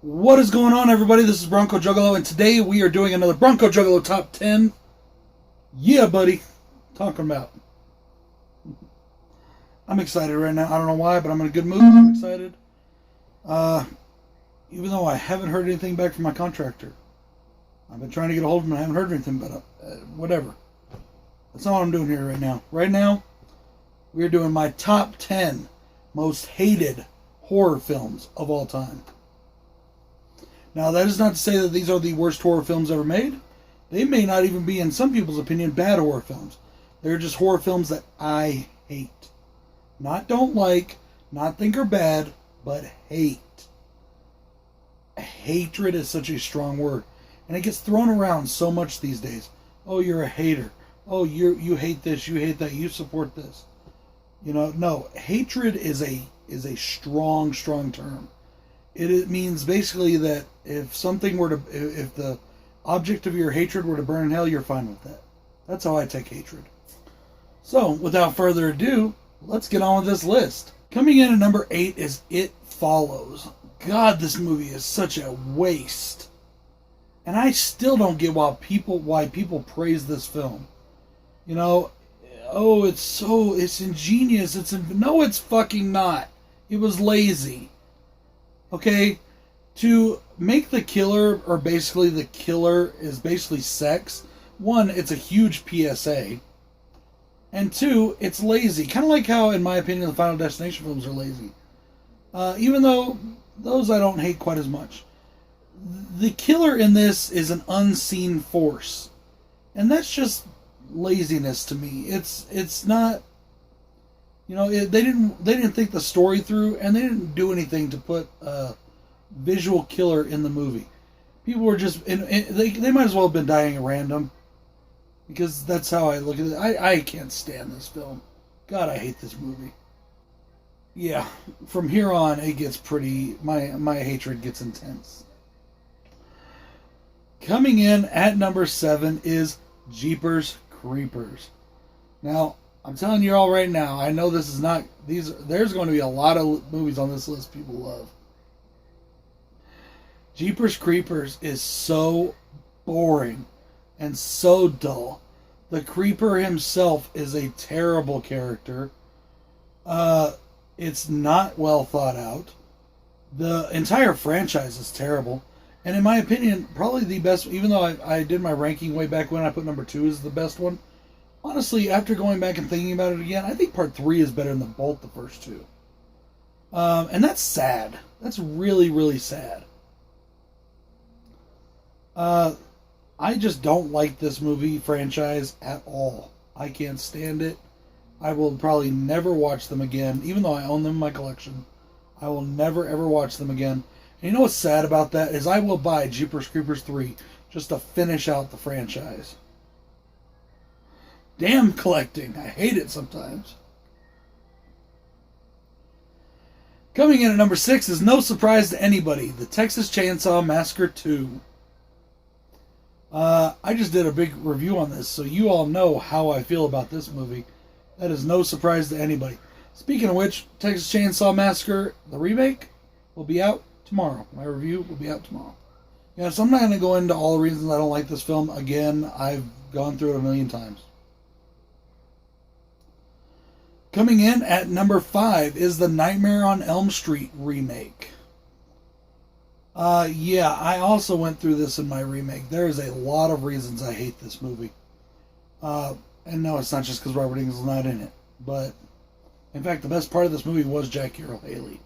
What is going on, everybody? This is BroncoJuggalo, and today we are doing another BroncoJuggalo Top 10. Yeah, buddy. Talking about. I'm excited right now. I don't know why, but I'm in a good mood. I'm excited. Even though I haven't heard anything back from my contractor. I've been trying to get a hold of him and I haven't heard anything, but whatever. That's not what I'm doing here right now. Right now, we're doing my top 10 most hated horror films of all time. Now, that is not to say that these are the worst horror films ever made. They may not even be, in some people's opinion, bad horror films. They're just horror films that I hate. Not don't like, not think are bad, but hate. Hatred is such a strong word. And it gets thrown around so much these days. Oh, you're a hater. Oh, you hate this, you hate that, you support this. You know, no. Hatred is a strong, strong term. It means basically that if the object of your hatred were to burn in hell, you're fine with that. That's how I take hatred. So, without further ado, let's get on with this list. Coming in at number 8 is It Follows. God, this movie is such a waste. And I still don't get why people praise this film. You know, oh, it's ingenious. No, it's fucking not. It was lazy. Okay, to make the killer, or basically the killer is basically sex. One, it's a huge PSA. And two, it's lazy. Kind of like how, in my opinion, the Final Destination films are lazy. Even though those I don't hate quite as much. The killer in this is an unseen force. And that's just laziness to me. It's not... You know, they didn't think the story through, and they didn't do anything to put a visual killer in the movie. People were just... they might as well have been dying at random. Because that's how I look at it. I can't stand this film. God, I hate this movie. Yeah, from here on, it gets pretty... My hatred gets intense. Coming in at number 7 is Jeepers Creepers. Now, I'm telling you all right now, I know this is not... There's going to be a lot of movies on this list people love. Jeepers Creepers is so boring and so dull. The Creeper himself is a terrible character. It's not well thought out. The entire franchise is terrible. And in my opinion, probably the best... Even though I did my ranking way back when, I put number 2 as the best one. Honestly, after going back and thinking about it again, I think part 3 is better than both the first two. And that's sad. That's really, really sad. I just don't like this movie franchise at all. I can't stand it. I will probably never watch them again, even though I own them in my collection. I will never, ever watch them again. And you know what's sad about that is I will buy Jeepers Creepers 3 just to finish out the franchise. Damn collecting. I hate it sometimes. Coming in at number 6 is no surprise to anybody, the Texas Chainsaw Massacre 2. I just did a big review on this, so you all know how I feel about this movie. That is no surprise to anybody. Speaking of which, Texas Chainsaw Massacre, the remake, will be out tomorrow. My review will be out tomorrow. Yeah, so I'm not going to go into all the reasons I don't like this film. Again, I've gone through it a million times. Coming in at number 5 is the Nightmare on Elm Street remake. Yeah, I also went through this in my remake. There's a lot of reasons I hate this movie. And no, it's not just because Robert Englund's not in it. But, in fact, the best part of this movie was Jackie Earle Haley.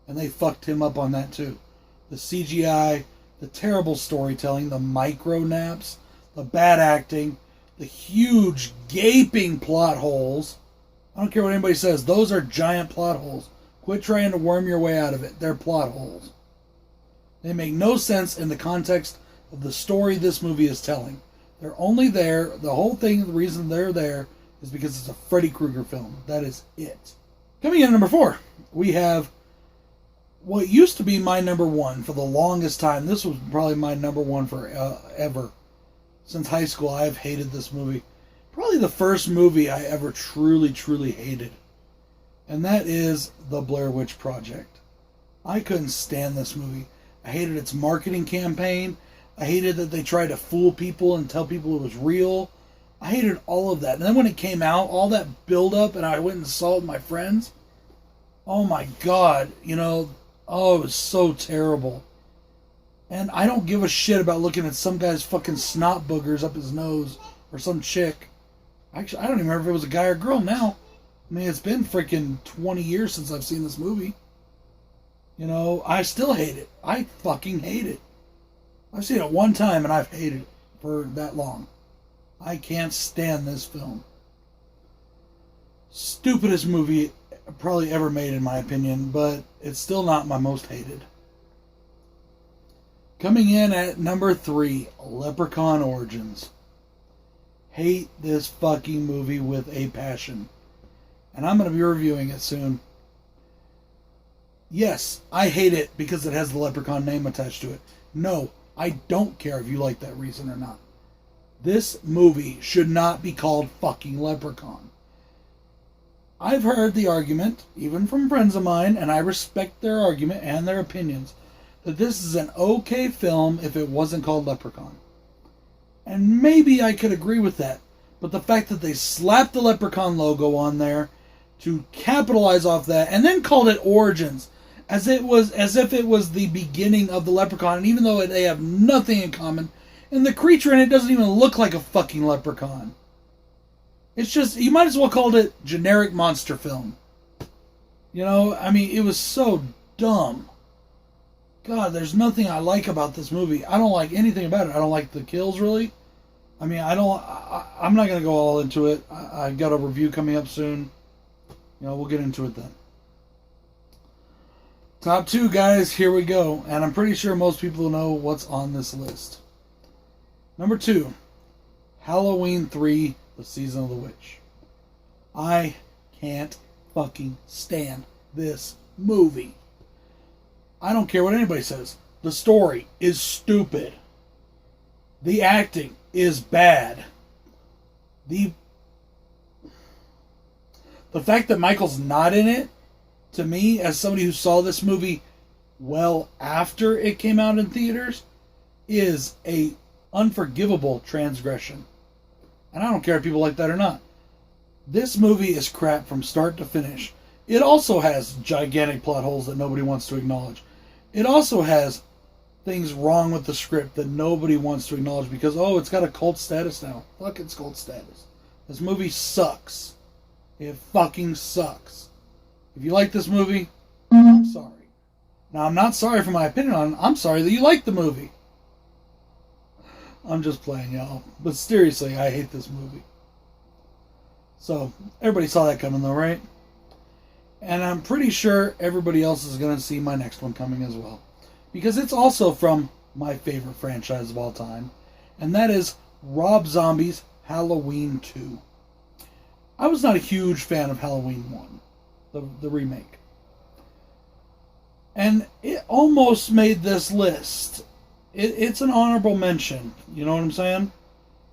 And they fucked him up on that too. The CGI, the terrible storytelling, the micro naps, the bad acting, the huge gaping plot holes. I don't care what anybody says. Those are giant plot holes. Quit trying to worm your way out of it. They're plot holes. They make no sense in the context of the story this movie is telling. They're only there. The whole thing, the reason they're there is because it's a Freddy Krueger film. That is it. Coming in at number 4, we have what used to be my number 1 for the longest time. This was probably my number 1 forever. Since high school, I've hated this movie. Probably the first movie I ever truly, truly hated. And that is The Blair Witch Project. I couldn't stand this movie. I hated its marketing campaign. I hated that they tried to fool people and tell people it was real. I hated all of that. And then when it came out, all that buildup, and I went and saw it with my friends. Oh my God, oh, it was so terrible. And I don't give a shit about looking at some guy's fucking snot boogers up his nose or some chick. Actually, I don't even remember if it was a guy or girl now. I mean, it's been freaking 20 years since I've seen this movie. I still hate it. I fucking hate it. I've seen it one time and I've hated it for that long. I can't stand this film. Stupidest movie probably ever made in my opinion, but it's still not my most hated. Coming in at number 3, Leprechaun Origins. Hate this fucking movie with a passion. And I'm going to be reviewing it soon. Yes, I hate it because it has the Leprechaun name attached to it. No, I don't care if you like that reason or not. This movie should not be called fucking Leprechaun. I've heard the argument, even from friends of mine, and I respect their argument and their opinions, that this is an okay film if it wasn't called Leprechaun. And maybe I could agree with that. But the fact that they slapped the Leprechaun logo on there to capitalize off that and then called it Origins as if it was the beginning of the Leprechaun, and even though they have nothing in common, and the creature in it doesn't even look like a fucking leprechaun. It's just, you might as well called it generic monster film. It was so dumb. God, there's nothing I like about this movie. I don't like anything about it. I don't like the kills, really. I'm not going to go all into it. I've got a review coming up soon. We'll get into it then. Top 2, guys, here we go. And I'm pretty sure most people know what's on this list. Number 2, Halloween 3, The Season of the Witch. I can't fucking stand this movie. I don't care what anybody says. The story is stupid. The acting is bad. The fact that Michael's not in it, to me, as somebody who saw this movie well after it came out in theaters, is a unforgivable transgression. And I don't care if people like that or not. This movie is crap from start to finish. It also has gigantic plot holes that nobody wants to acknowledge. It also has things wrong with the script that nobody wants to acknowledge because, it's got a cult status now. Fuck its cult status. This movie sucks. It fucking sucks. If you like this movie, I'm sorry. Now, I'm not sorry for my opinion on it. I'm sorry that you like the movie. I'm just playing, y'all. But seriously, I hate this movie. So, everybody saw that coming though, right? And I'm pretty sure everybody else is going to see my next one coming as well. Because it's also from my favorite franchise of all time. And that is Rob Zombie's Halloween 2. I was not a huge fan of Halloween 1. The remake. And it almost made this list. It's an honorable mention. You know what I'm saying?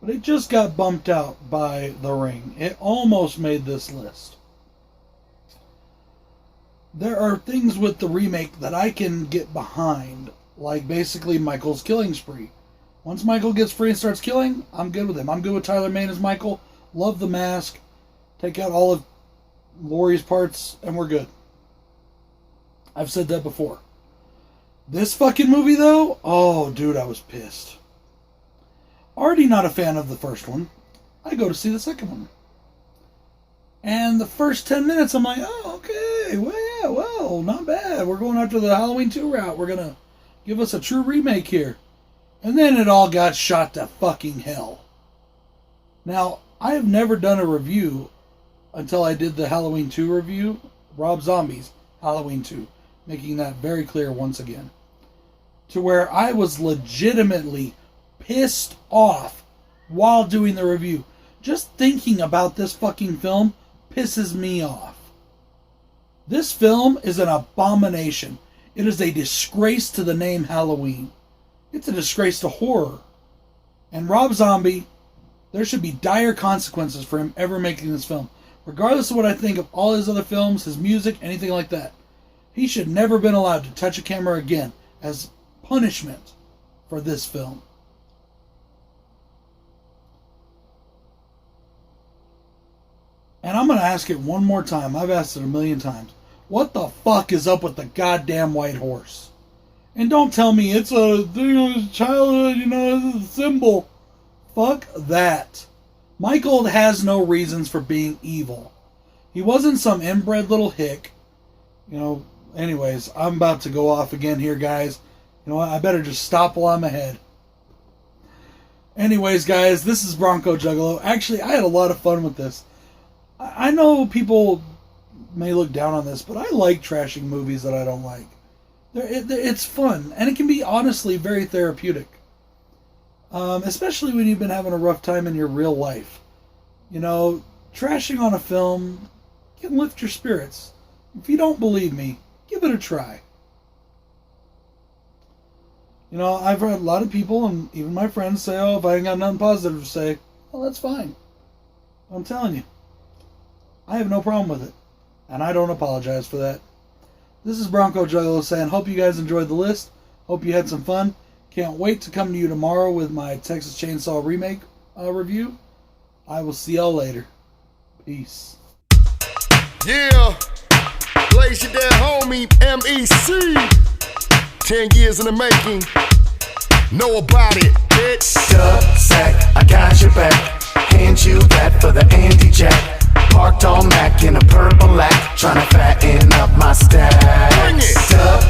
But it just got bumped out by The Ring. It almost made this list. There are things with the remake that I can get behind. Like basically Michael's killing spree. Once Michael gets free and starts killing, I'm good with him. I'm good with Tyler Mane as Michael. Love the mask. Take out all of Laurie's parts and we're good. I've said that before. This fucking movie though, oh dude, I was pissed. Already not a fan of the first one. I go to see the second one. And the first 10 minutes I'm like, oh okay, well, not bad. We're going after the Halloween 2 route. We're gonna give us a true remake here. And then it all got shot to fucking hell. Now, I have never done a review until I did the Halloween 2 review, Rob Zombie's Halloween 2, making that very clear once again. To where I was legitimately pissed off while doing the review. Just thinking about this fucking film pisses me off. This film is an abomination. It is a disgrace to the name Halloween. It's a disgrace to horror. And Rob Zombie, there should be dire consequences for him ever making this film. Regardless of what I think of all his other films, his music, anything like that. He should never been allowed to touch a camera again as punishment for this film. And I'm going to ask it one more time. I've asked it a million times. What the fuck is up with the goddamn white horse? And don't tell me it's a childhood, symbol. Fuck that. Michael has no reasons for being evil. He wasn't some inbred little hick. Anyways, I'm about to go off again here, guys. You know what? I better just stop while I'm ahead. Anyways, guys, this is Bronco Juggalo. Actually, I had a lot of fun with this. I know people may look down on this, but I like trashing movies that I don't like. It's fun, and it can be honestly very therapeutic. Especially when you've been having a rough time in your real life. Trashing on a film can lift your spirits. If you don't believe me, give it a try. I've heard a lot of people, and even my friends, say, if I ain't got nothing positive to say, well, that's fine. I'm telling you, I have no problem with it. And I don't apologize for that. This is Bronco Juggalo saying, hope you guys enjoyed the list. Hope you had some fun. Can't wait to come to you tomorrow with my Texas Chainsaw Remake review. I will see y'all later. Peace. Yeah. Blaze your dead homie, MEC. 10 years in the making. Know about it, bitch. Dub sack, I got your back. Hand you that for the Andy Jack. Parked all Mac in a purple lack, tryna fatten up my stacks. Bring it. Dub